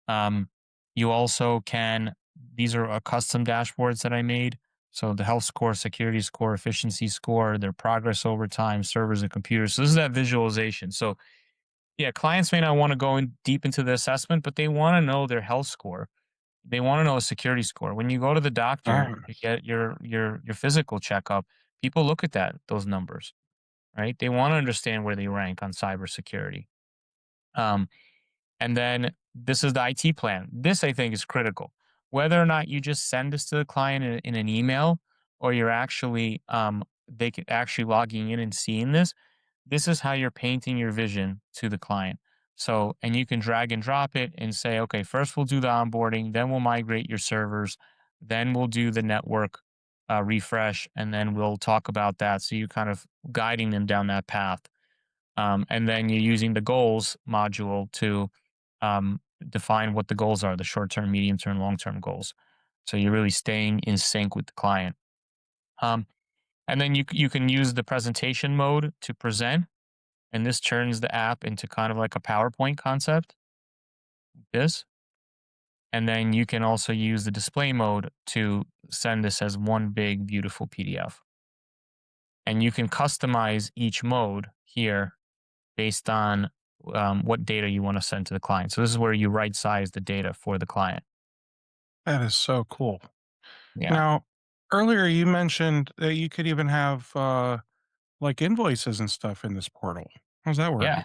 Um, you also can, these are custom dashboards that I made. So the health score, security score, efficiency score, their progress over time, servers and computers. So this is that visualization. So yeah, clients may not want to go in deep into the assessment, but they want to know their health score. They want to know a security score. When you go to the doctor to Nice. get your physical checkup, people look at those numbers, right? They want to understand where they rank on cybersecurity. Um, and then this is the IT plan. This I think is critical. Whether or not you just send this to the client in an email, or you're actually they could actually logging in and seeing this. This is how you're painting your vision to the client. So, and you can drag and drop it and say, okay, first we'll do the onboarding, then we'll migrate your servers, then we'll do the network refresh, and then we'll talk about that. So you kind of guiding them down that path. And then you're using the goals module to define what the goals are, the short term, medium term, long term goals. So you're really staying in sync with the client. Um, and then you can use the presentation mode to present, and this turns the app into kind of like a PowerPoint concept. This, and then you can also use the display mode to send this as one big beautiful PDF. And you can customize each mode here based on what data you want to send to the client. So this is where you right size the data for the client. That is so cool. Yeah. Now, earlier you mentioned that you could even have like invoices and stuff in this portal. How's that work? Yeah.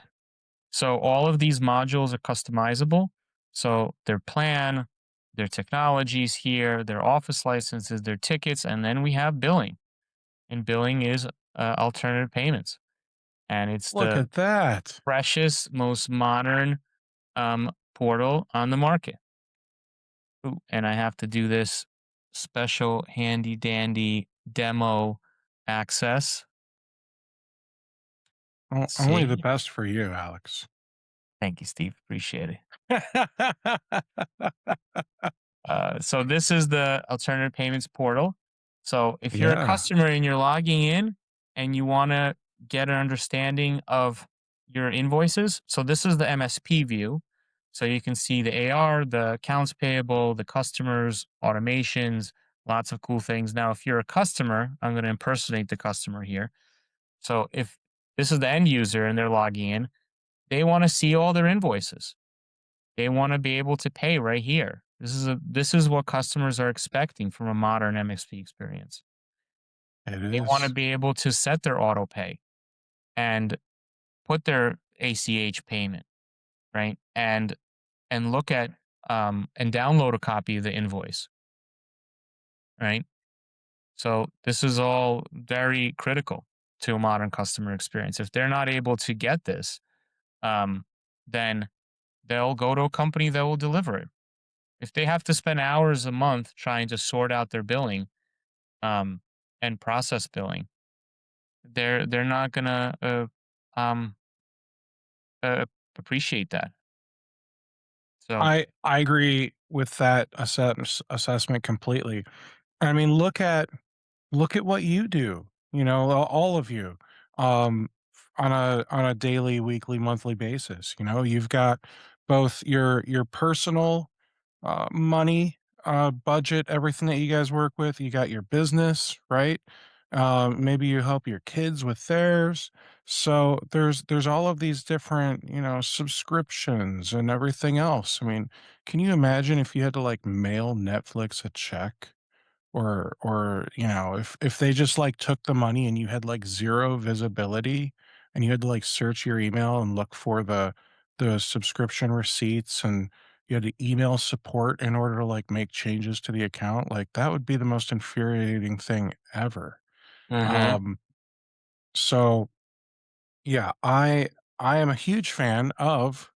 So all of these modules are customizable. So their plan, their technologies here, their office licenses, their tickets, and then we have billing. And billing is alternative payments. and it's Look the at that. freshest, most modern portal on the market. Ooh, and I have to do this special handy dandy demo access. Let's Only the see. best for you, Alex. Thank you, Steve. Appreciate it. So this is the alternative payments portal. So if you're a Yeah, customer and you're logging in and you want to get an understanding of your invoices, so this is the MSP view. So you can see the AR, the accounts payable, the customers, automations, lots of cool things. Now, if you're a customer, I'm going to impersonate the customer here. So if this is the end user and they're logging in, they want to see all their invoices. They wanna be able to pay right here. This is what customers are expecting from a modern MSP experience. it They wanna is. be able to set their auto pay and put their ACH payment, right? And look at, and download a copy of the invoice, right? So this is all very critical to a modern customer experience. If they're not able to get this, um, then they'll go to a company that will deliver it. If they have to spend hours a month trying to sort out their billing, um, and process billing, they're not gonna um, uh, appreciate that. So, I agree with that assessment completely. I mean, look at what you do, you know, all of you, on a daily, weekly, monthly basis. You know, you've got both your personal money, budget, everything that you guys work with. You got your business, right? Maybe you help your kids with theirs. So there's all of these different, you know, subscriptions and everything else. I mean, can you imagine if you had to like mail Netflix a check? Or, you know, if they just, like, took the money and you had, like, 0 visibility and you had to, like, search your email and look for the subscription receipts and you had to email support in order to, like, make changes to the account, like, that would be the most infuriating thing ever. mhm. Um, so, yeah, I am a huge fan of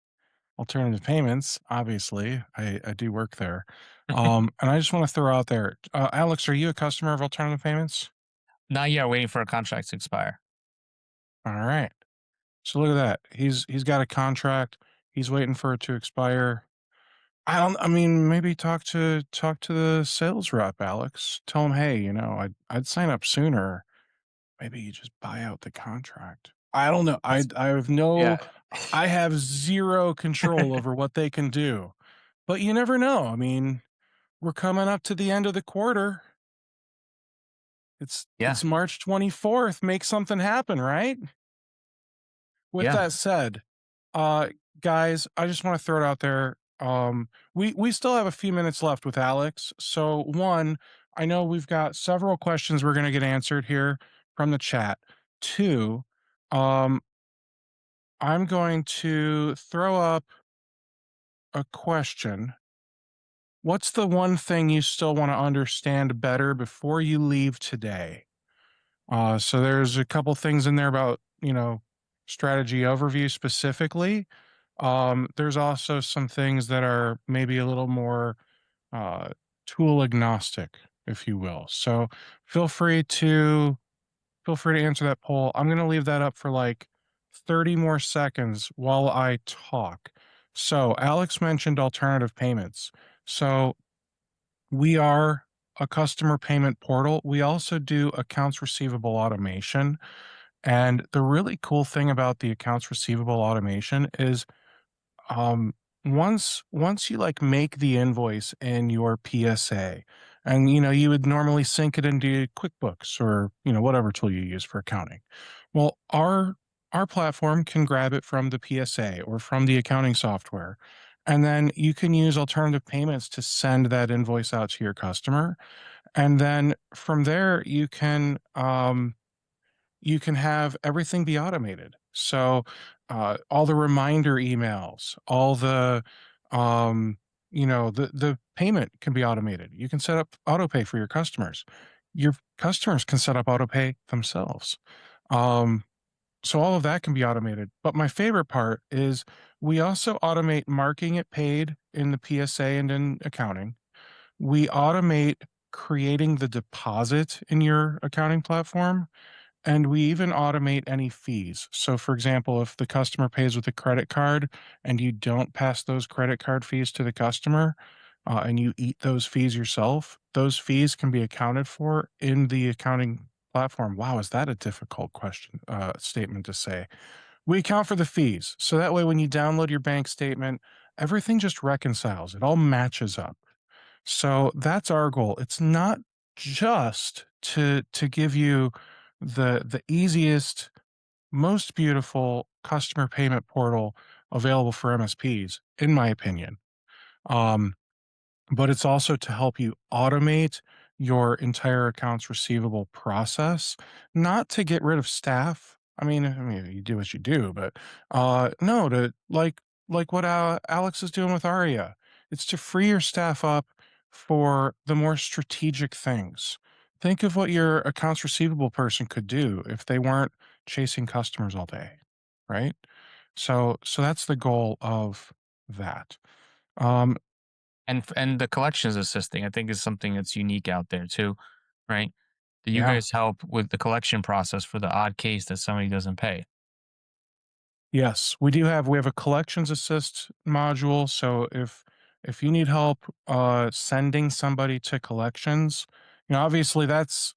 alternative payments, obviously, I do work there, and I just wanna throw out there, Alex, are you a customer of alternative payments? Not yet, waiting for a contract to expire. Alright, so look at that, he's got a contract, he's waiting for it to expire. I mean, maybe talk to the sales rep, Alex, tell him, "Hey, you know, I'd sign up sooner, maybe you just buy out the contract." I don't know, That's I have no yeah. I have 0 control over what they can do, but you never know, I mean, we're coming up to the end of the quarter. Yeah, It's March 24th. Make something happen, right? With yeah. that said, uh, guys, I just want to throw it out there. We still have a few minutes left with Alex. So one, I know we've got several questions we're going to get answered here from the chat. Two, um, I'm going to throw up a question. What's the one thing you still want to understand better before you leave today? So there's a couple things in there about, you know, strategy overview specifically. There's also some things that are maybe a little more uh, tool agnostic, if you will. So feel free to feel free to answer that poll. I'm going to leave that up for like 30 more seconds while I talk. So Alex mentioned alternative payments. So we are a customer payment portal. We also do accounts receivable automation. And the really cool thing about the accounts receivable automation is once you like make the invoice in your PSA and you know you would normally sync it into QuickBooks or you know whatever tool you use for accounting. Well, our platform can grab it from the PSA or from the accounting software. And then you can use alternative payments to send that invoice out to your customer. And then from there you can have everything be automated. So, all the reminder emails, all the, you know, the payment can be automated. You can set up autopay for your customers. Your customers can set up autopay themselves. Um, So all of that can be automated. But my favorite part is we also automate marking it paid in the PSA and in accounting. We automate creating the deposit in your accounting platform, and we even automate any fees. So, for example, if the customer pays with a credit card and you don't pass those credit card fees to the customer, and you eat those fees yourself, those fees can be accounted for in the accounting platform. Wow, is that a difficult statement to say? We account for the fees. So that way, when you download your bank statement, everything just reconciles, it all matches up. So that's our goal. It's not just to give you the easiest, most beautiful customer payment portal available for MSPs, in my opinion. Um, but it's also to help you automate your entire accounts receivable process, not to get rid of staff. I mean, you do what you do, but no, to like what Alex is doing with Aria. It's to free your staff up for the more strategic things. Think of what your accounts receivable person could do if they weren't chasing customers all day, right? So that's the goal of that. Um, And the collections assisting, I think, is something that's unique out there too, right? Do you yeah. guys help with the collection process for the odd case that somebody doesn't pay? Yes, we have a collections assist module, so if you need help sending somebody to collections, obviously that's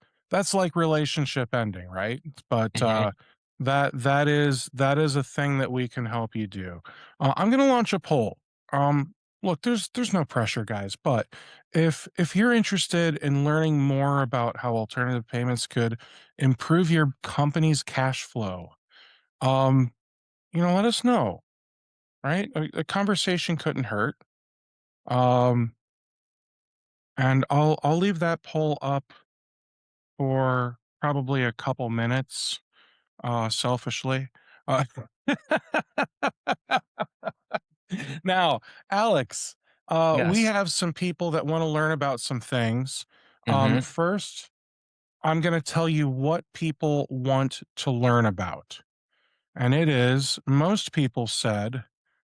like relationship ending, right? But Mhm. that is a thing that we can help you do. I'm going to launch a poll. Look, there's no pressure, guys, but if you're interested in learning more about how alternative payments could improve your company's cash flow, um let us know, right? A conversation couldn't hurt. Um, and I'll leave that poll up for probably a couple minutes, selfishly. Uh, now, Alex, we Yes. have some people that want to learn about some things. Mhm. First, I'm going to tell you what people want to learn about. And it is most people said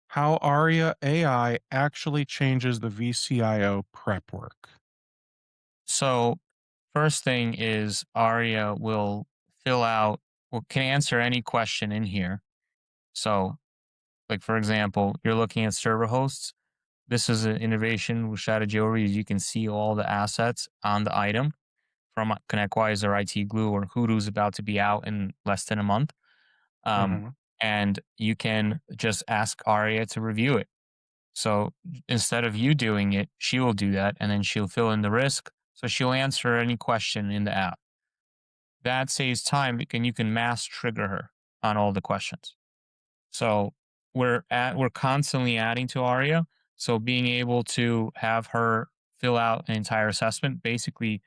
how ARIA AI actually changes the VCIO prep work. So, first thing is Aria will fill out can answer any question in here. So, like for example, you're looking at server hosts. This is an innovation with Shadow Jewelry. You can see all the assets on the item from ConnectWise or IT Glue or Hoodoo's about to be out in less than a month. Um, Mhm. and you can just ask Aria to review it. So instead of you doing it, she will do that and then she'll fill in the risk. So she'll answer any question in the app. That saves time and you can mass trigger her on all the questions. So we're constantly adding to Aria. So being able to have her fill out an entire assessment, basically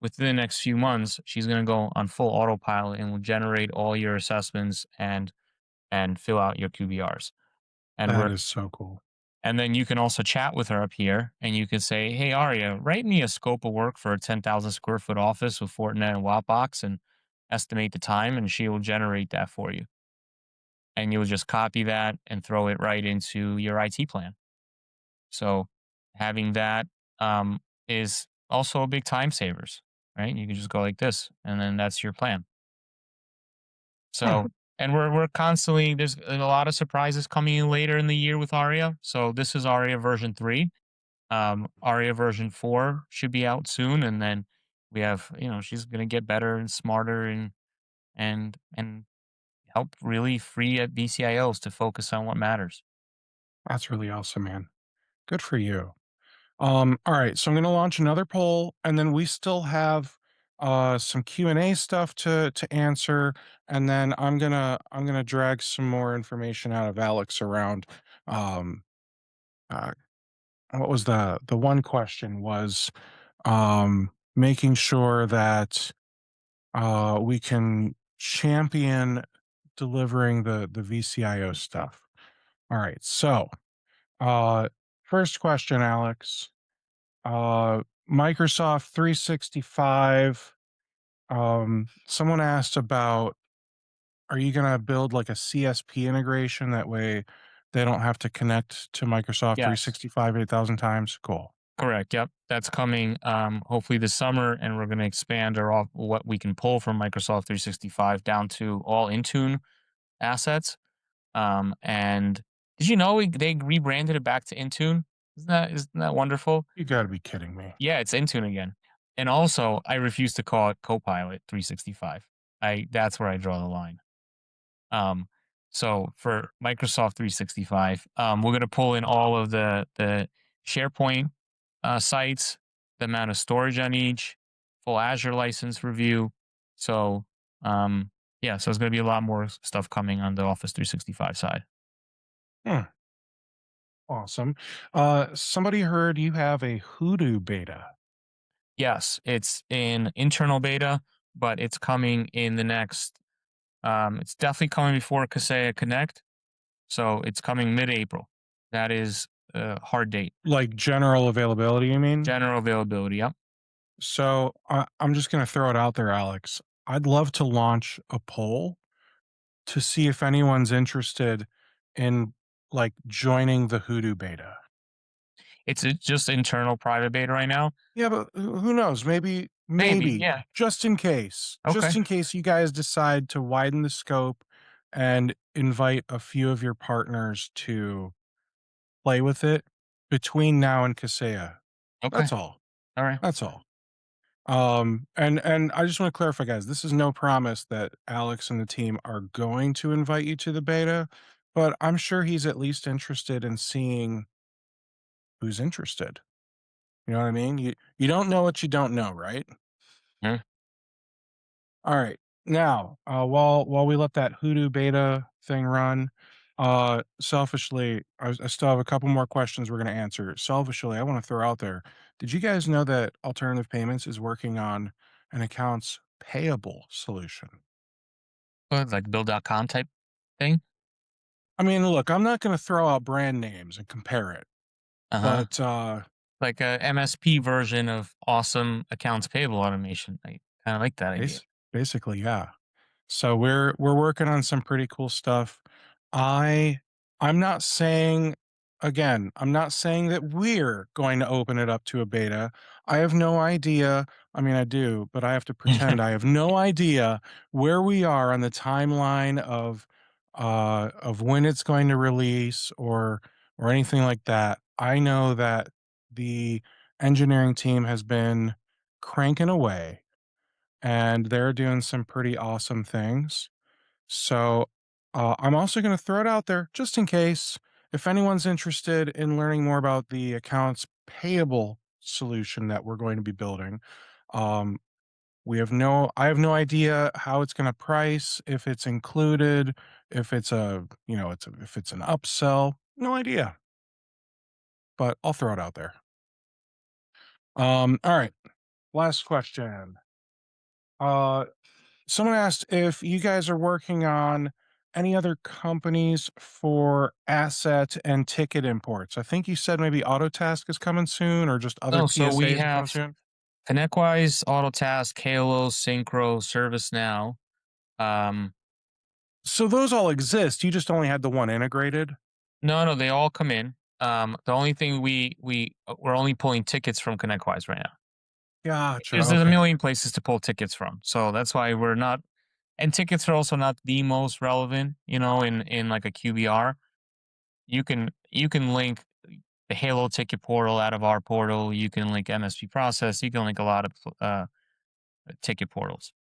within the next few months, she's going to go on full autopilot and will generate all your assessments and fill out your QBRs. And That we're is so cool. and then you can also chat with her up here and you can say, "Hey Aria, write me a scope of work for a 10,000 square foot office with Fortinet and Wattbox and estimate the time," and she will generate that for you. And you'll just copy that and throw it right into your IT plan. So having that is also a big time savers, right? You can just go like this, and then that's your plan. Hmm. So, and we're constantly there's a lot of surprises coming in later in the year with Aria. So this is Aria version 3. Aria version 4 should be out soon, and then we have she's gonna get better and smarter and help really free at BCIOs to focus on what matters. That's really awesome, man. Good for you. All right, so I'm going to launch another poll, and then we still have some Q&A stuff to answer, and then I'm gonna drag some more information out of Alex around um, uh, what was the one question was making sure that we can champion delivering the VCIO stuff. All right, so uh, first question, Alex. Microsoft 365. Someone asked about are you gonna build like a CSP integration? That way they don't have to connect to Microsoft Yes. 365 8,000 times? Cool. Correct. Yep. That's coming hopefully this summer, and we're going to expand our what we can pull from Microsoft 365 down to all Intune assets. And did you know they rebranded it back to Intune? Isn't that wonderful? You gotta be kidding me. Yeah, it's Intune again. And also, I refuse to call it Copilot 365. I That's where I draw the line. Um, so for Microsoft 365, we're going to pull in all of the SharePoint sites, the amount of storage on each, full Azure license review. So yeah, so there's going to be a lot more stuff coming on the Office 365 side. Hmm, awesome. Somebody heard you have a Hoodoo beta. Yes, it's in internal beta, but it's coming in the next. It's definitely coming before Kaseya Connect, so it's coming mid-April. That is a hard date. Like general availability, you mean? General availability, yep. So I'm just gonna throw it out there, Alex. I'd love to launch a poll to see if anyone's interested in like joining the Hoodoo beta. It's just internal private beta right now. Yeah, but who knows? Maybe, Maybe, maybe yeah. just Okay, in case you guys decide to widen the scope and invite a few of your partners to play with it between now and Kaseya. okay, That's all. alright. That's all. And I just want to clarify, guys, this is no promise that Alex and the team are going to invite you to the beta, but I'm sure he's at least interested in seeing who's interested. You know what I mean? You don't know what you don't know, right? Mm. All right. Now, while we let that Hoodoo beta thing run, selfishly, I still have a couple more questions we're going to answer. Selfishly, I want to throw out there: did you guys know that Alternative Payments is working on an accounts payable solution? Like Bill.com type thing? I mean, look, I'm not going to throw out brand names and compare it, Uh-huh. but Like a MSP version of awesome accounts payable automation. I kinda like that idea. basically, yeah. So we're working on some pretty cool stuff. I I'm not saying I'm not saying that we're going to open it up to a beta. I have no idea. I mean, I do, but I have to pretend I have no idea where we are on the timeline of when it's going to release or anything like that. I know that the engineering team has been cranking away and they're doing some pretty awesome things. So I'm also going to throw it out there just in case if anyone's interested in learning more about the accounts payable solution that we're going to be building. Um, I have no idea how it's going to price, if it's included, if it's if it's an upsell, no idea, but I'll throw it out there. All right. Last question. Uh, Someone asked if you guys are working on any other companies for asset and ticket imports. I think you said maybe Autotask is coming soon or just other No, so we PSAs are coming have soon. ConnectWise, Autotask, Halo, Synchro, ServiceNow. Um, So those all exist. You just only had the one integrated. no, they all come in. The only thing we're only pulling tickets from ConnectWise right now. Gotcha. There's a Okay. million places to pull tickets from, so that's why we're not. And tickets are also not the most relevant, in like a QBR. You can link the Halo ticket portal out of our portal. You can link MSP process. You can link a lot of ticket portals.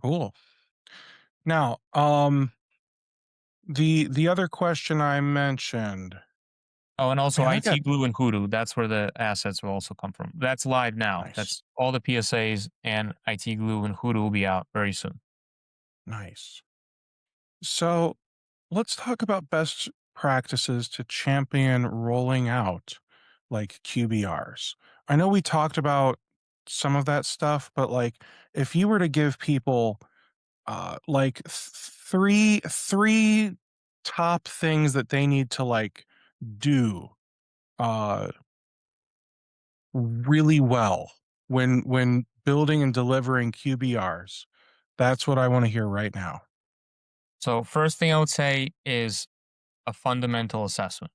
Cool. Now, the other question I mentioned, Oh, and also man, I got IT Glue and Hoodoo. That's where the assets will also come from. That's live now. nice, That's all the PSAs, and IT Glue and Hoodoo will be out very soon. nice. So let's talk about best practices to champion rolling out like QBRs. I know we talked about some of that stuff, but like if you were to give people three top things that they need to like do uh really well when building and delivering QBRs, that's what I want to hear right now. So, first thing I would say is a fundamental assessment.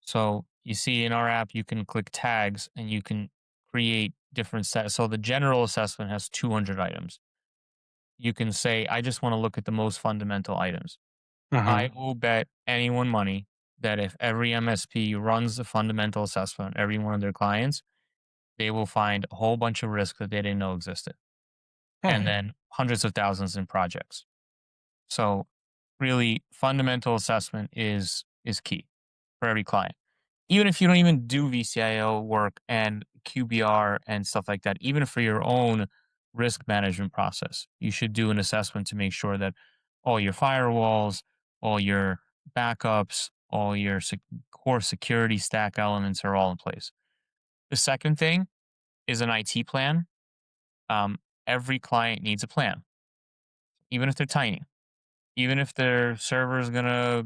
So, you see in our app, you can click tags and you can create different sets. So, the general assessment has 200 items. You can say, I just want to look at the most fundamental items. I Mhm. will bet anyone money that if every MSP runs a fundamental assessment on every one of their clients, they will find a whole bunch of risk that they didn't know existed, and Hmm. then hundreds of thousands in projects. So really fundamental assessment is key for every client. Even if you don't even do VCIO work and QBR and stuff like that, even for your own risk management process, you should do an assessment to make sure that all your firewalls, all your backups, all your core security stack elements are all in place. The second thing is an IT plan. Um, every client needs a plan, even if they're tiny, even if their server is gonna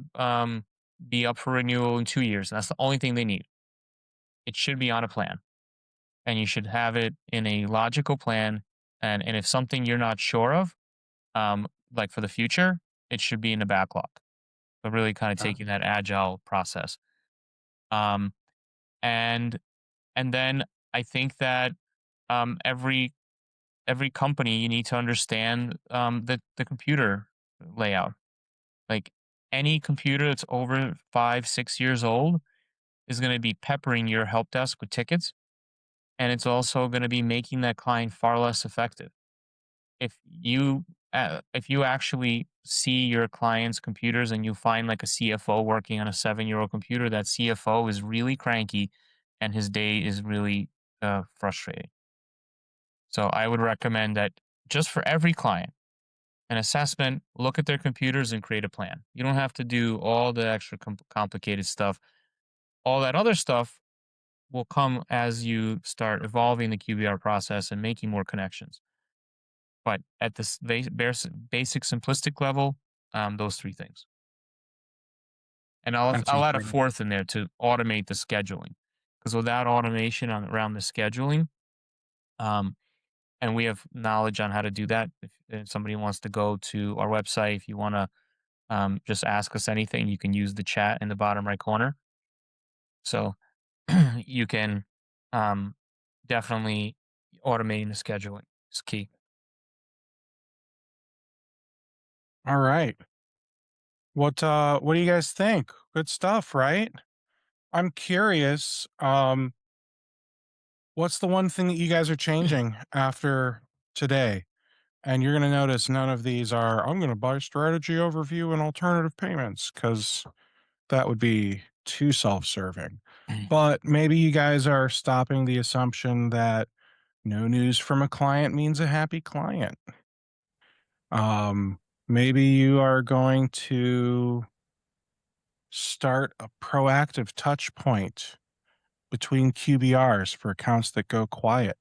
be up for renewal in 2 years. That's the only thing they need. It should be on a plan, and you should have it in a logical plan. And if something you're not sure of, like for the future, it should be in the backlog. But really, kind of Uh, taking that agile process. Um, and and then I think that every company you need to understand the computer layout. Like any computer that's over 5, 6 years old is going to be peppering your help desk with tickets, and it's also going to be making that client far less effective. If you actually see your clients' computers and you find like a CFO working on a 7-year-old computer, that CFO is really cranky, and his day is really frustrating. So I would recommend that just for every client, an assessment, look at their computers and create a plan. You don't have to do all the extra complicated stuff. All that other stuff will come as you start evolving the QBR process and making more connections. But at this basic simplistic level, those three things. And that's I'll add a incredible. fourth in there to automate the scheduling, because without automation around the scheduling, um, and we have knowledge on how to do that. If somebody wants to go to our website, if you want to just ask us anything, you can use the chat in the bottom right corner. So you can um, definitely automating the scheduling is key. All right. What do you guys think? Good stuff, right? I'm curious, what's the one thing that you guys are changing after today? And you're gonna notice none of these are, "I'm gonna buy strategy overview and alternative payments," because that would be too self-serving. But maybe you guys are stopping the assumption that no news from a client means a happy client. Maybe you are going to start a proactive touch point between QBRs for accounts that go quiet.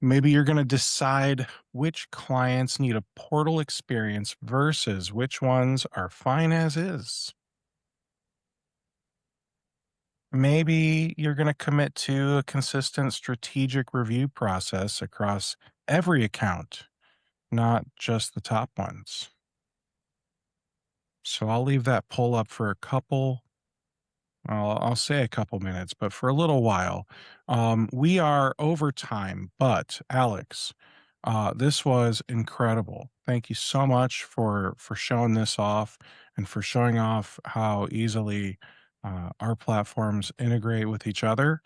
Maybe you're going to decide which clients need a portal experience versus which ones are fine as is. Maybe you're going to commit to a consistent strategic review process across every account, not just the top ones. So I'll leave that poll up for a couple. I'll say a couple minutes, but for a little while. We are over time, but Alex, this was incredible. Thank you so much for showing this off and for showing off how easily our platforms integrate with each other.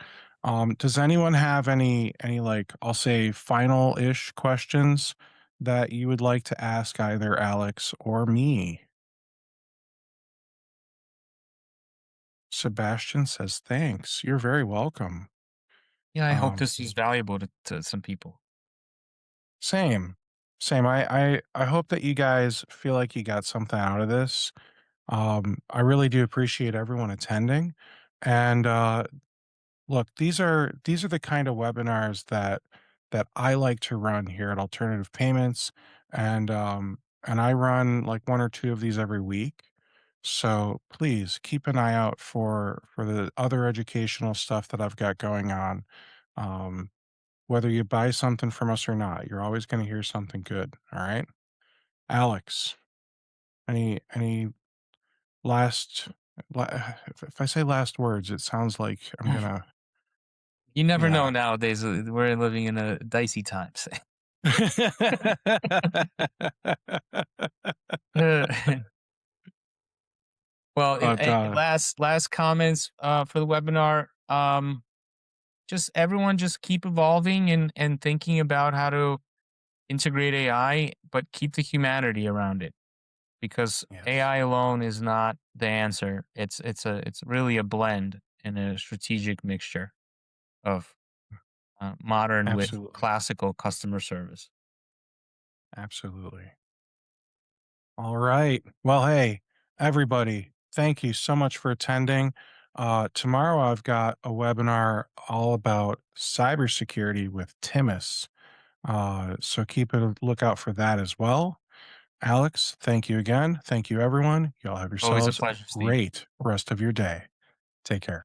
Does anyone have any like I'll say final ish questions that you would like to ask either Alex or me? Sebastian says thanks. You're very welcome. Yeah, I hope Um, this is valuable to some people. same, same. I hope that you guys feel like you got something out of this. I really do appreciate everyone attending, and look, these are the kind of webinars that I like to run here at Alternative Payments, and I run like one or two of these every week. So please keep an eye out for the other educational stuff that I've got going on. Um, Whether you buy something from us or not, you're always going to hear something good. All right. Alex, any last if I say last words, it sounds like I'm gonna You never know yeah. nowadays. We're living in a dicey times. Uh, well, Oh, God. last comments for the webinar. Just everyone just keep evolving and thinking about how to integrate AI, but keep the humanity around it because Yes, AI alone is not the answer. It's really a blend and a strategic mixture of modern with absolutely, classical customer service. absolutely. Alright. Well, hey, everybody, thank you so much for attending. Tomorrow I've got a webinar all about cybersecurity with Timus, so keep a lookout for that as well. Alex, thank you again. Thank you, everyone. Y'all have Always a yourselves a pleasure, Steve. great rest of your day. Take care.